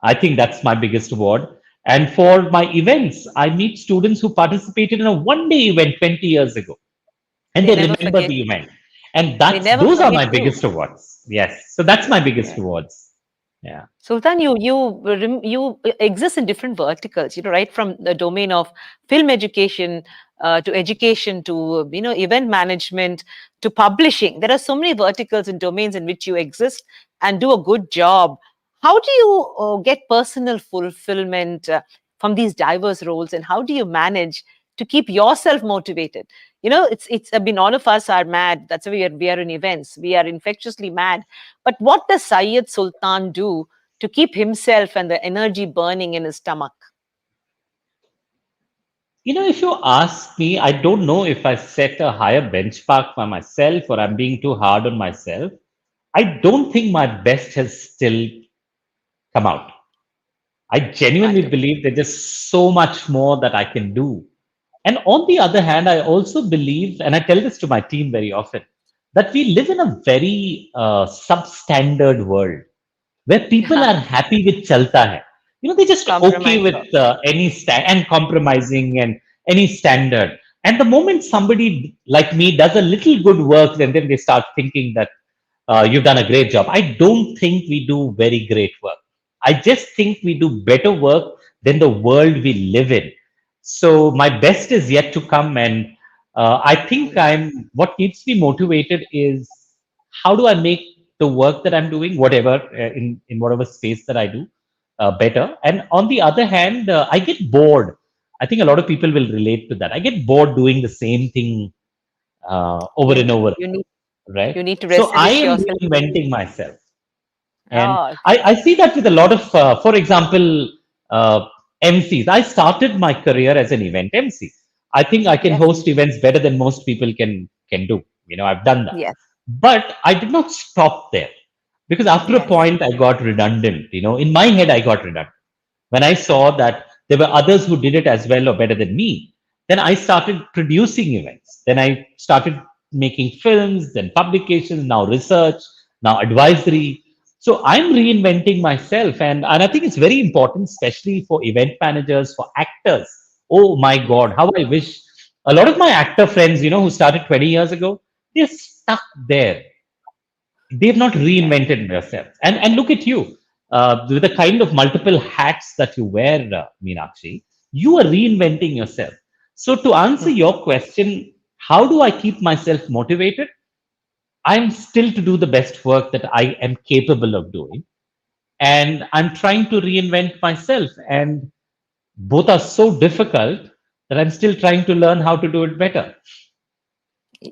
I think that's my biggest award. And for my events, I meet students who participated in a 1 day event 20 years ago, and They they never remember forget. the event. And They that's never those are forget my you. biggest awards. Yes. So that's my biggest Yeah. awards. Yeah. Sultan, you exist in different verticals, right from the domain of film education to education to event management to publishing. There are so many verticals and domains in which you exist and do a good job. How do you get personal fulfillment from these diverse roles, and how do you manage to keep yourself motivated? It's. I mean, all of us are mad. That's why we are in events. We are infectiously mad. But what does Syed Sultan do to keep himself and the energy burning in his stomach? If you ask me, I don't know if I set a higher benchmark for myself or I'm being too hard on myself. I don't think my best has still come out. I genuinely Wonderful. believe there's just so much more that I can do. And on the other hand, I also believe, and I tell this to my team very often, that we live in a very substandard world where people are happy with chalta hai. They're just okay Compromise. with any and compromising and any standard. And the moment somebody like me does a little good work, then they start thinking that you've done a great job. I don't think we do very great work. I just think we do better work than the world we live in. So my best is yet to come, and I think I'm. What keeps me motivated is how do I make the work that I'm doing, whatever in whatever space that I do, better. And on the other hand, I get bored. I think a lot of people will relate to that. I get bored doing the same thing over and over, You need right? you need to So I reestablish am yourself. reinventing myself. And Oh, I see that with a lot of, for example, MCs. I started my career as an event MC. I think I can yes, host events better than most people can do. I've done that. yes, But I did not stop there because after a yes, point I got redundant. In my head I got redundant. When I saw that there were others who did it as well or better than me, then I started producing events. Then I started making films, then publications, now research, now advisory. So I'm reinventing myself. And I think it's very important, especially for event managers, for actors. Oh my God, how I wish a lot of my actor friends, who started 20 years ago, they're stuck there. They've not yes. reinvented themselves. And look at you, with the kind of multiple hats that you wear, Meenakshi, you are reinventing yourself. So to answer Mhm. your question, how do I keep myself motivated? I'm still to do the best work that I am capable of doing, and I'm trying to reinvent myself. And both are so difficult that I'm still trying to learn how to do it better.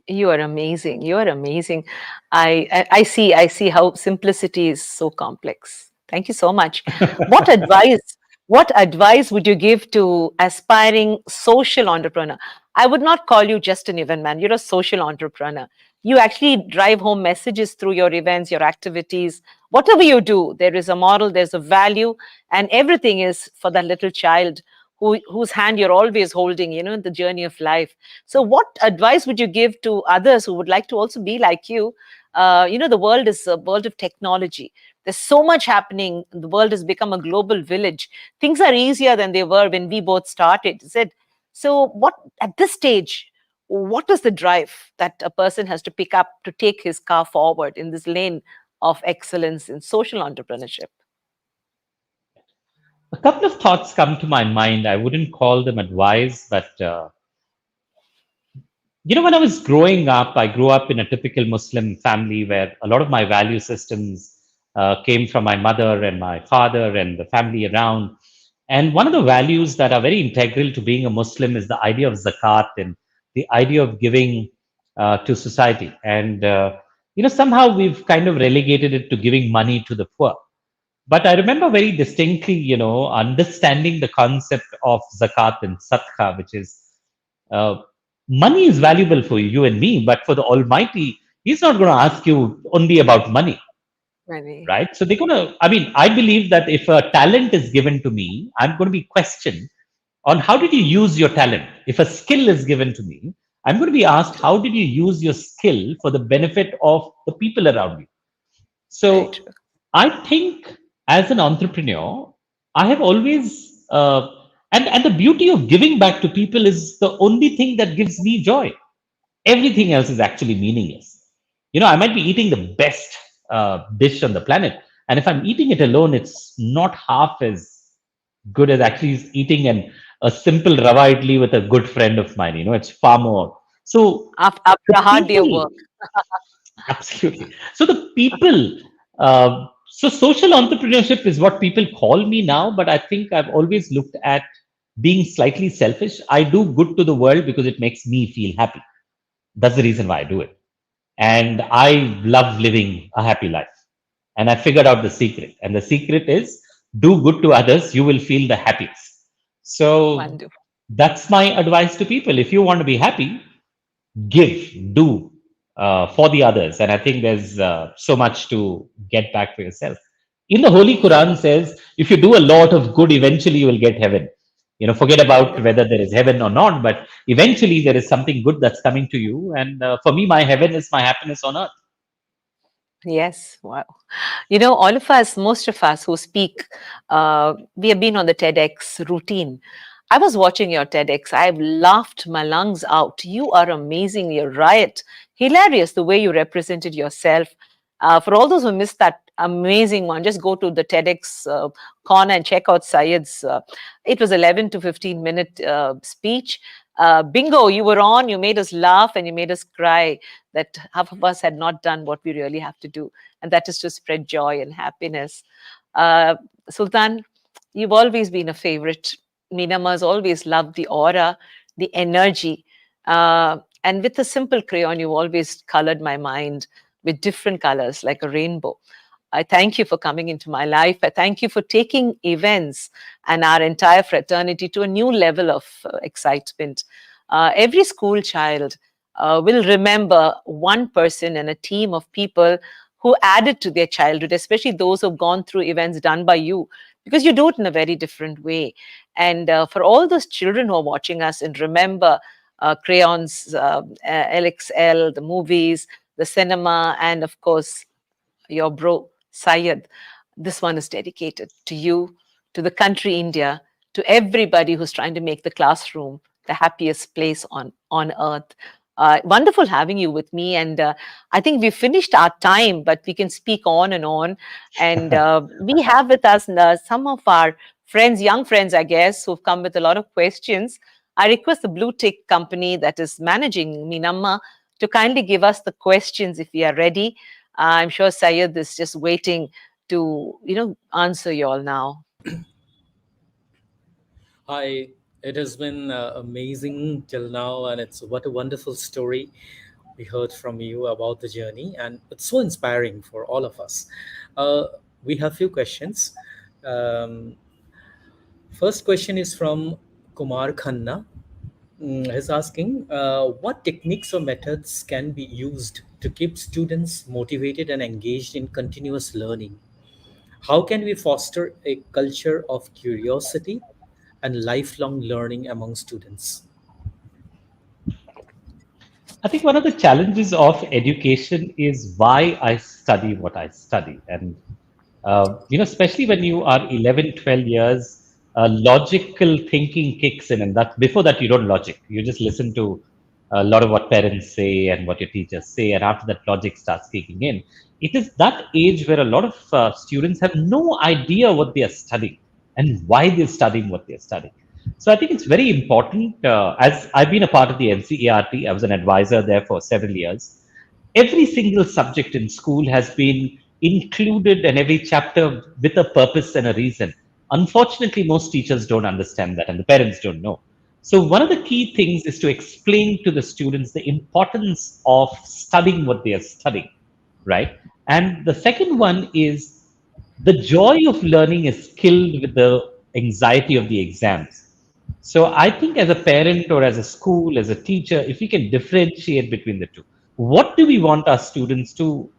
You are amazing. You are amazing. I see how simplicity is so complex. Thank you so much. What advice what advice would you give to aspiring social entrepreneur? I would not call you just an event man. You're a social entrepreneur. You actually drive home messages through your events, your activities, whatever you do. There is a model, there's a value, and everything is for that little child whose hand you're always holding, in the journey of life. So, what advice would you give to others who would like to also be like you? The world is a world of technology. There's so much happening. The world has become a global village. Things are easier than they were when we both started. Is it? So, what at this stage? What is the drive that a person has to pick up to take his car forward in this lane of excellence in social entrepreneurship? A couple of thoughts come to my mind. I wouldn't call them advice, but when I was growing up, I grew up in a typical Muslim family where a lot of my value systems came from my mother and my father and the family around. And one of the values that are very integral to being a Muslim is the idea of zakat and the idea of giving to society. And, somehow we've kind of relegated it to giving money to the poor. But I remember very distinctly, understanding the concept of zakat and sadaqah, which is uh, money is valuable for you and me, but for the Almighty, He's not going to ask you only about money, Maybe. right? So they're going to, I mean, I believe that if a talent is given to me, I'm going to be questioned on how did you use your talent. If a skill is given to me, I'm going to be asked, how did you use your skill for the benefit of the people around you? Very So true. I think as an entrepreneur, I have always, and the beauty of giving back to people is the only thing that gives me joy. Everything else is actually meaningless. I might be eating the best dish on the planet. And if I'm eating it alone, it's not half as good as actually eating a simple rava idli with a good friend of mine. It's far more. So After the a hard day of people work. Absolutely. So the people, so social entrepreneurship is what people call me now, but I think I've always looked at being slightly selfish. I do good to the world because it makes me feel happy. That's the reason why I do it. And I love living a happy life. And I figured out the secret. And the secret is do good to others, you will feel the happiest. So Wonderful. That's my advice to people. If you want to be happy, give, do for the others. And I think there's so much to get back for yourself. In the Holy Quran says, if you do a lot of good, eventually you will get heaven. Forget about Wonderful. whether there is heaven or not, but eventually there is something good that's coming to you. And for me, my heaven is my happiness on earth. Yes, wow. All of us, most of us who speak, we have been on the TEDx routine. I was watching your TEDx. I've laughed my lungs out. You are amazing. You're right. Hilarious the way you represented yourself. For all those who missed that amazing one, just go to the TEDx corner and check out Syed's. It was 11 to 15-minute speech. Bingo, you were on, you made us laugh and you made us cry that half of us had not done what we really have to do, and that is to spread joy and happiness. Uh, Sultan, you've always been a favorite. Meenamma's always loved the aura, the energy. And with a simple crayon, you've always colored my mind with different colors like a rainbow. I thank you for coming into my life. I thank you for taking events and our entire fraternity to a new level of excitement. Every school child will remember one person and a team of people who added to their childhood, especially those who've gone through events done by you, because you do it in a very different way. And for all those children who are watching us and remember Crayons, LXL, the movies, the cinema, and of course, your bro, Syed. This one is dedicated to you, to the country India, to everybody who's trying to make the classroom the happiest place on earth. Wonderful having you with me. And I think we've finished our time, but we can speak on and on. And we have with us some of our friends, young friends, I guess, who've come with a lot of questions. I request the Blue Tick company that is managing Meenamma to kindly give us the questions if we are ready. I'm sure Syed is just waiting to, answer you all now. Hi, it has been amazing till now, and it's what a wonderful story we heard from you about the journey, and it's so inspiring for all of us. Uh, we have few questions. Um, First question is from Kumar Khanna. He's asking, what techniques or methods can be used to keep students motivated and engaged in continuous learning? How can we foster a culture of curiosity and lifelong learning among students? I think one of the challenges of education is why I study what I study. And, especially when you are 11, 12 years, logical thinking kicks in. And that before that, you don't logic. You just listen to a lot of what parents say and what your teachers say. And after that, logic starts kicking in. It is that age where a lot of students have no idea what they are studying and why they're studying what they're studying. So I think it's very important. As I've been a part of the NCERT, I was an advisor there for several years. Every single subject in school has been included, and every chapter with a purpose and a reason. Unfortunately, most teachers don't understand that, and the parents don't know. So one of the key things is to explain to the students the importance of studying what they are studying, right? And the second one is the joy of learning is killed with the anxiety of the exams. So I think as a parent or as a school, as a teacher, if we can differentiate between the two, what do we want our students to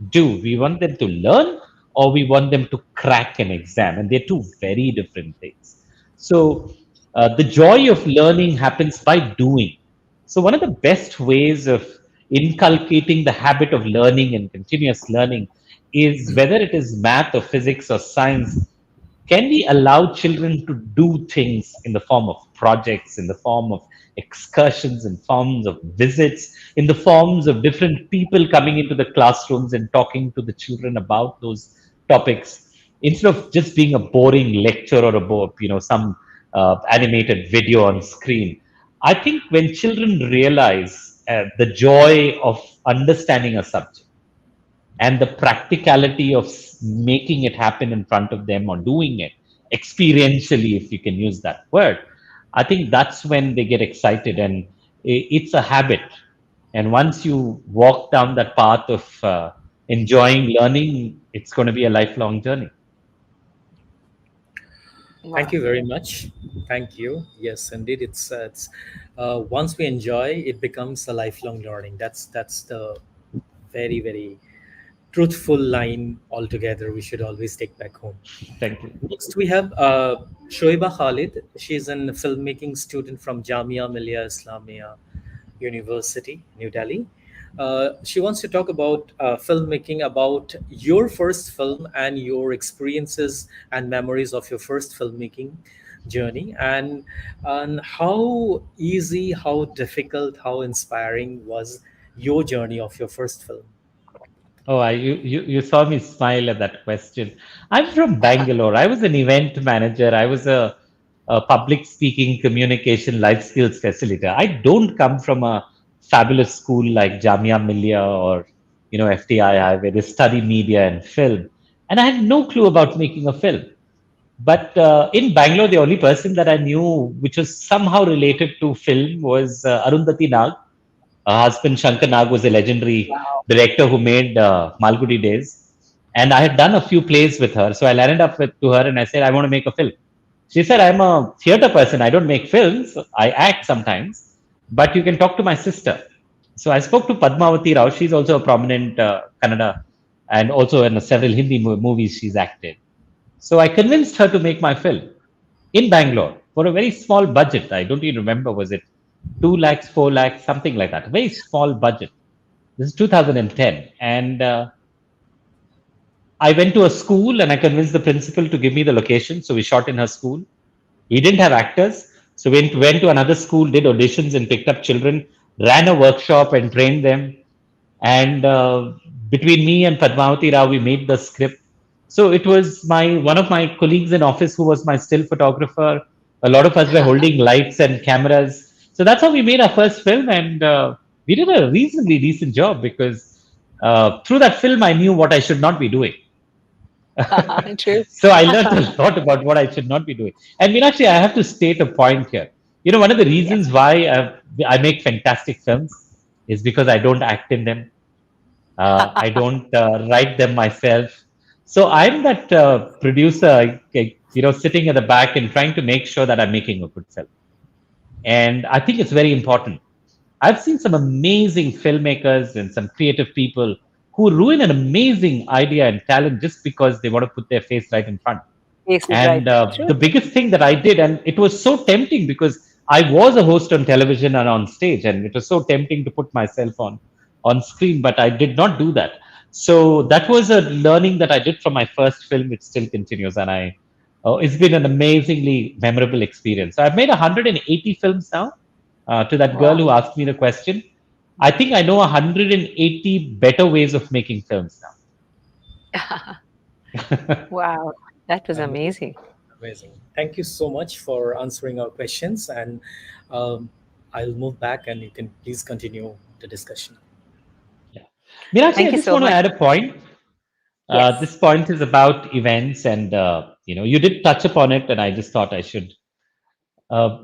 do? We want them to learn or we want them to crack an exam? And they're two very different things. So the joy of learning happens by doing. So one of the best ways of inculcating the habit of learning and continuous learning is whether it is math or physics or science, can we allow children to do things in the form of projects, in the form of excursions, in forms of visits, in the forms of different people coming into the classrooms and talking to the children about those topics, instead of just being a boring lecture or some animated video on screen? I think when children realize the joy of understanding a subject and the practicality of making it happen in front of them or doing it experientially, if you can use that word, I think that's when they get excited, and it's a habit. And once you walk down that path of enjoying learning, it's going to be a lifelong journey. Thank you Wow. very much. Thank you. Yes, indeed. It's once we enjoy, it becomes a lifelong learning. That's the very truthful line altogether. We should always take back home. Thank you. Next, we have Shoaiba Khalid. She's a filmmaking student from Jamia Millia Islamia University, New Delhi. She wants to talk about filmmaking, about your first film and your experiences and memories of your first filmmaking journey, and how easy, how difficult, how inspiring was your journey of your first film. Oh, you saw me smile at that question. I'm from Bangalore. I was an event manager. I was a public speaking, communication, life skills facilitator. I don't come from a fabulous school like Jamia Millia or FTII, where they study media and film. And I had no clue about making a film. But in Bangalore, the only person that I knew which was somehow related to film was Arundhati Nag. Her husband Shankar Nag was a legendary director who made Malgudi Days. And I had done a few plays with her. So I landed up to her and I said, I want to make a film. She said, I'm a theater person. I don't make films. I act sometimes. But you can talk to my sister. So I spoke to Padmavati Rao. She's also a prominent Kannada and also in several Hindi movies she's acted. So I convinced her to make my film in Bangalore for a very small budget. I don't even remember, was it 2 lakhs, 4 lakhs, something like that. A very small budget. This is 2010. And I went to a school and I convinced the principal to give me the location. So we shot in her school. He didn't have actors. So we went to another school, did auditions and picked up children, ran a workshop and trained them. And between me and Padmavati Rao, we made the script. So it was one of my colleagues in office who was my still photographer. A lot of us were holding lights and cameras. So that's how we made our first film, and we did a reasonably decent job because through that film, I knew what I should not be doing. True. So I learned a lot about what I should not be doing. And Meenakshi, I have to state a point here. One of the Yeah. reasons why I make fantastic films is because I don't act in them. I don't write them myself. So I'm that producer, sitting at the back and trying to make sure that I'm making a good film. And I think it's very important. I've seen some amazing filmmakers and some creative people who ruin an amazing idea and talent just because they want to put their face right in front. Yes, is right. And True. the biggest thing that I did, and it was so tempting because I was a host on television and on stage, and it was so tempting to put myself on screen, but I did not do that. So that was a learning that I did from my first film, which still continues, and it's been an amazingly memorable experience. So I've made 180 films now. To that girl who Wow. asked me the question, I think I know 180 better ways of making films now. Wow. That was Amazing. amazing. Amazing. Thank you so much for answering our questions, and um, I'll move back, and you can please continue the discussion. Yeah. Meenakshi, I Thank you just so want to much. add a point. Yes. This point is about events, and you did touch upon it, and I just thought I should. Uh,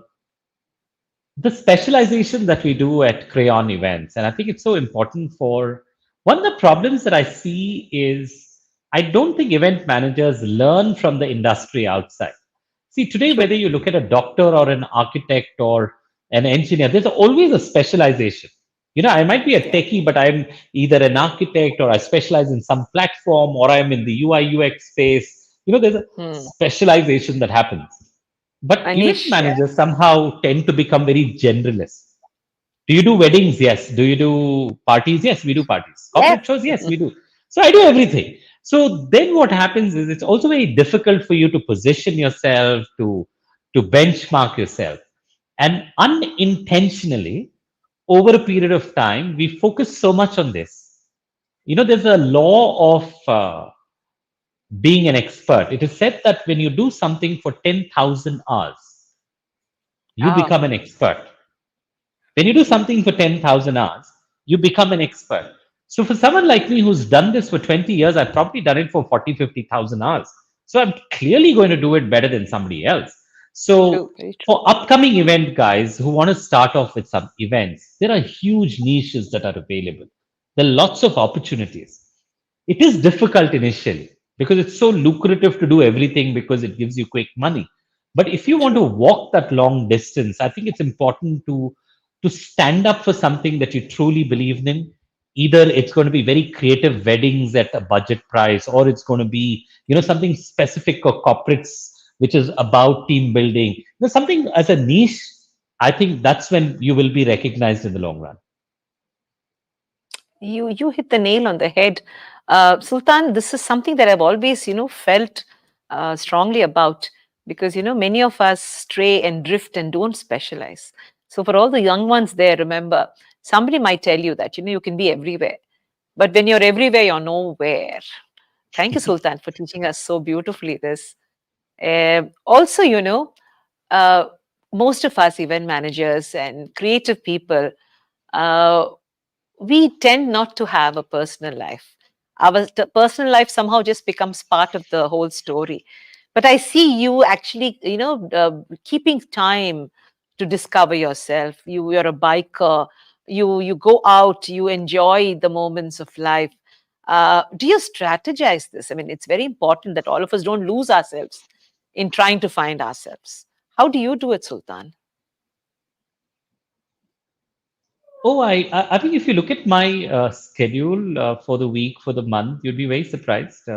the specialization that we do at Krayon events, and I think it's so important for one of the problems that I see is I don't think event managers learn from the industry outside. See, today, True. whether you look at a doctor or an architect or an engineer, there's always a specialization. I might be a Yeah. techie, but I'm either an architect or I specialize in some platform or I'm in the UI UX space. There's a Hmm. specialization that happens. But event Anish, yeah. managers somehow tend to become very generalist. Do you do weddings? Yes. Do you do parties? Yes, we do parties. Yes. Corporate shows? Yes, we do. So I do everything. So then what happens is it's also very difficult for you to position yourself, to benchmark yourself. And unintentionally, over a period of time, we focus so much on this. There's a law of being an expert. It is said that when you do something for 10,000 hours, you Oh, become an expert. When you do something for 10,000 hours, you become an expert. So for someone like me who's done this for 20 years, I've probably done it for 40, 50,000 hours. So I'm clearly going to do it better than somebody else. So true. Very true. for upcoming event guys who want to start off with some events, there are huge niches that are available. There are lots of opportunities. It is difficult initially because it's so lucrative to do everything because it gives you quick money. But if you want to True. walk that long distance, I think it's important to stand up for something that you truly believe in. Either it's going to be very creative weddings at a budget price, or it's going to be, something specific or corporates which is about team building. Something as a niche. I think that's when you will be recognized in the long run. You hit the nail on the head, Sultan. This is something that I've always felt strongly about, because many of us stray and drift and don't specialize. So for all the young ones there, remember, somebody might tell you that you can be everywhere, but when you're everywhere, you're nowhere. Thank you, Sultan, for teaching us so beautifully this. Also, uh, most of us event managers and creative people, uh, we tend not to have a personal life. Our personal life somehow just becomes part of the whole story. But I see you actually, keeping time to discover yourself. You're a biker. You go out. You enjoy the moments of life. Do you strategize this? I mean, it's very important that all of us don't lose ourselves in trying to find ourselves. How do you do it, Sultan? Oh, I think if you look at my schedule for the week, for the month, you'd be very surprised.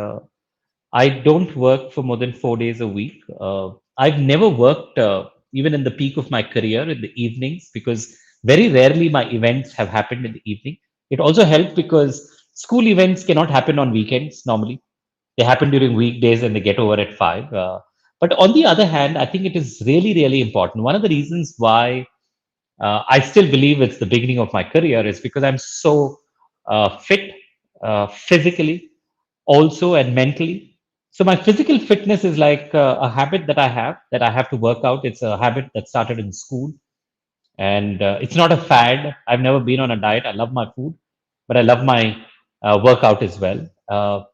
I don't work for more than 4 days a week. I've never worked, even in the peak of my career, in the evenings, because very rarely my events have happened in the evening. It also helped because school events cannot happen on weekends normally. They happen during weekdays and they get over at 5. But on the other hand, I think it is really, really important. One of the reasons why I still believe it's the beginning of my career is because I'm so fit physically, also, and mentally. So my physical fitness is like a habit that I have to work out. It's a habit that started in school, and it's not a fad. I've never been on a diet. I love my food, but I love my workout as well.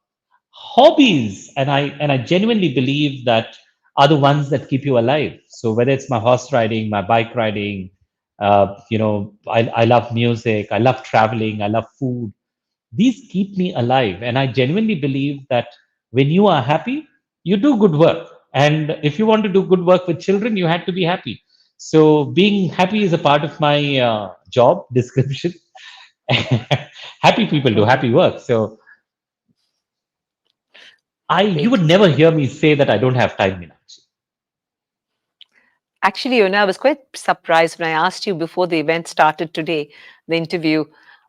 Hobbies, and I genuinely believe that are the ones that keep you alive. So whether it's my horse riding, my bike riding, I love music, I love traveling, I love food. These keep me alive, and I genuinely believe that when you are happy, you do good work. And if you want to do good work with children, you had to be happy. So being happy is a part of my job description. Happy people do Mhm. happy work. So you would Great. never hear me say that I don't have time, Meenakshi. Actually, I was quite surprised when I asked you before the event started today, the interview.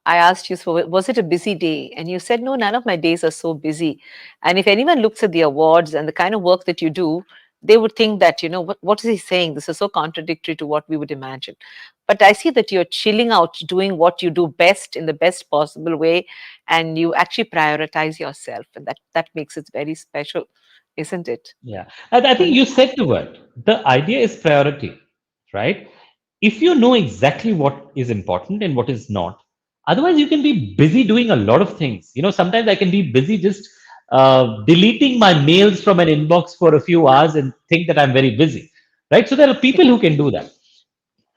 I asked you, so was it a busy day? And you said, no, none of my days are so busy. And if anyone looks at the awards and the kind of work that you do, they would think that, what is he saying? This is so contradictory to what we would imagine. But I see that you're chilling out, doing what you do best in the best possible way, and you actually prioritize yourself. And that makes it very special, isn't it? Yeah, I think you said the word. The idea is priority, right? If you know exactly what is important and what is not, otherwise you can be busy doing a lot of things. Sometimes I can be busy just deleting my mails from an inbox for a few hours and think that I'm very busy, right? So there are people who can do that.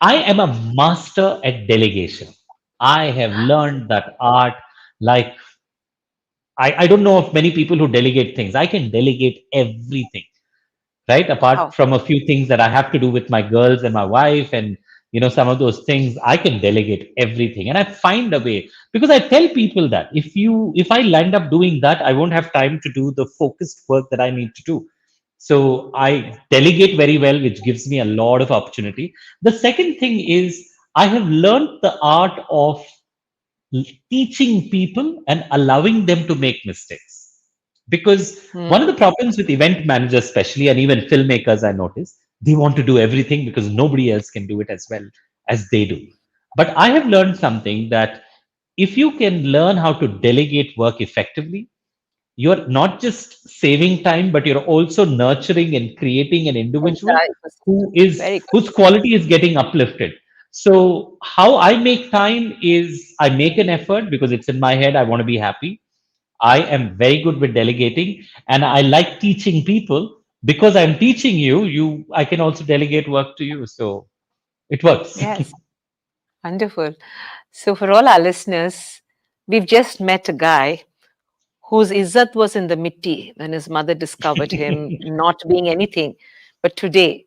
I am a master at delegation. I have learned that art like I don't know of many people who delegate things. I can delegate everything, right? Apart Wow. from a few things that I have to do with my girls and my wife, and some of those things, I can delegate everything, and I find a way, because I tell people that if I land up doing that, I won't have time to do the focused work that I need to do. So I delegate very well, which gives me a lot of opportunity. The second thing is I have learned the art of teaching people and allowing them to make mistakes. Because one of the Hmm. problems with event managers, especially, and even filmmakers, I notice, they want to do everything because nobody else can do it as well as they do. But I have learned something that if you can learn how to delegate work effectively, you're not just saving time, but you're also nurturing and creating an individual Exactly. Very good. whose quality is getting uplifted. So how I make time is I make an effort because it's in my head. I want to be happy. I am very good with delegating, and I like teaching people because I'm teaching you. I can also delegate work to you, so it works. Yes, wonderful. So, for all our listeners, we've just met a guy whose izzat was in the mitti when his mother discovered him not being anything. But today,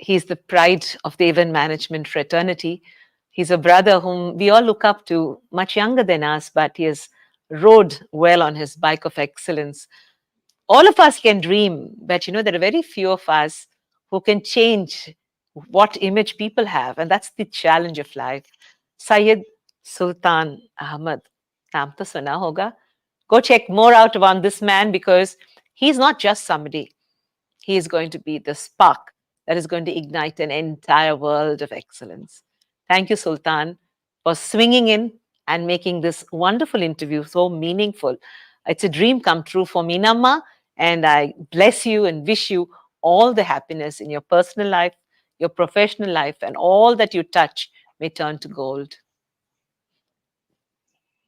He's the pride of the event management fraternity. He's a brother whom we all look up to, much younger than us, but he has rode well on his bike of excellence. All of us can dream, but there are very few of us who can change what image people have, and that's the challenge of life. Syed Sultan Ahmed, naam to suna hoga. Go check more out about this man because he's not just somebody. He is going to be the spark that is going to ignite an entire world of excellence. Thank you, Sultan, for swinging in and making this wonderful interview so meaningful. It's a dream come true for Meenamma, and I bless you and wish you all the happiness in your personal life, your professional life, and all that you touch may turn to gold.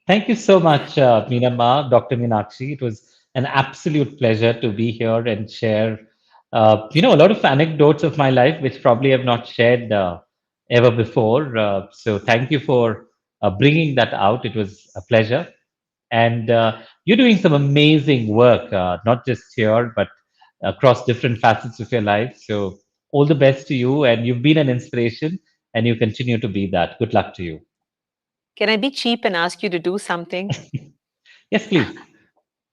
Thank you so much, Meenamma, Dr. Meenakshi. It was an absolute pleasure to be here and share, a lot of anecdotes of my life, which probably have not shared ever before. So thank you for bringing that out. It was a pleasure. And you're doing some amazing work, not just here, but across different facets of your life. So all the best to you. And you've been an inspiration and you continue to be that. Good luck to you. Can I be cheap and ask you to do something? Yes, please.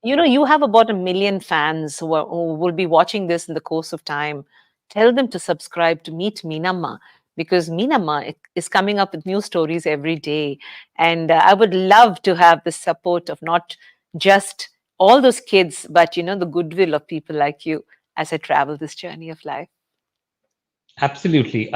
You have about 1 million fans who will be watching this in the course of time. Tell them to subscribe to Meet Meenamma because Meenamma is coming up with new stories every day. And I would love to have the support of not just all those kids, but the goodwill of people like you as I travel this journey of life. Absolutely.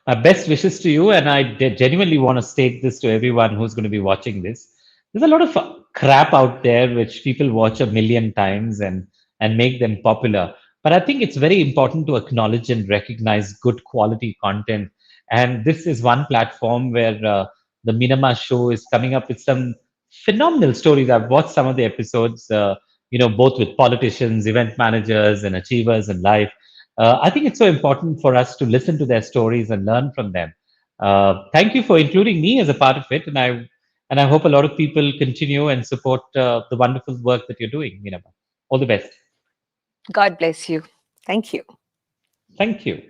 My best wishes to you, and I genuinely want to state this to everyone who's going to be watching this. There's a lot of crap out there which people watch 1 million times and make them popular. But I think it's very important to acknowledge and recognize good quality content. And this is one platform where the Meenamma Show is coming up with some phenomenal stories. I've watched some of the episodes, both with politicians, event managers, and achievers in life. I think it's so important for us to listen to their stories and learn from them. Thank you for including me as a part of it, and I hope a lot of people continue and support the wonderful work that you're doing. All the best. God bless you. Thank you. Thank you.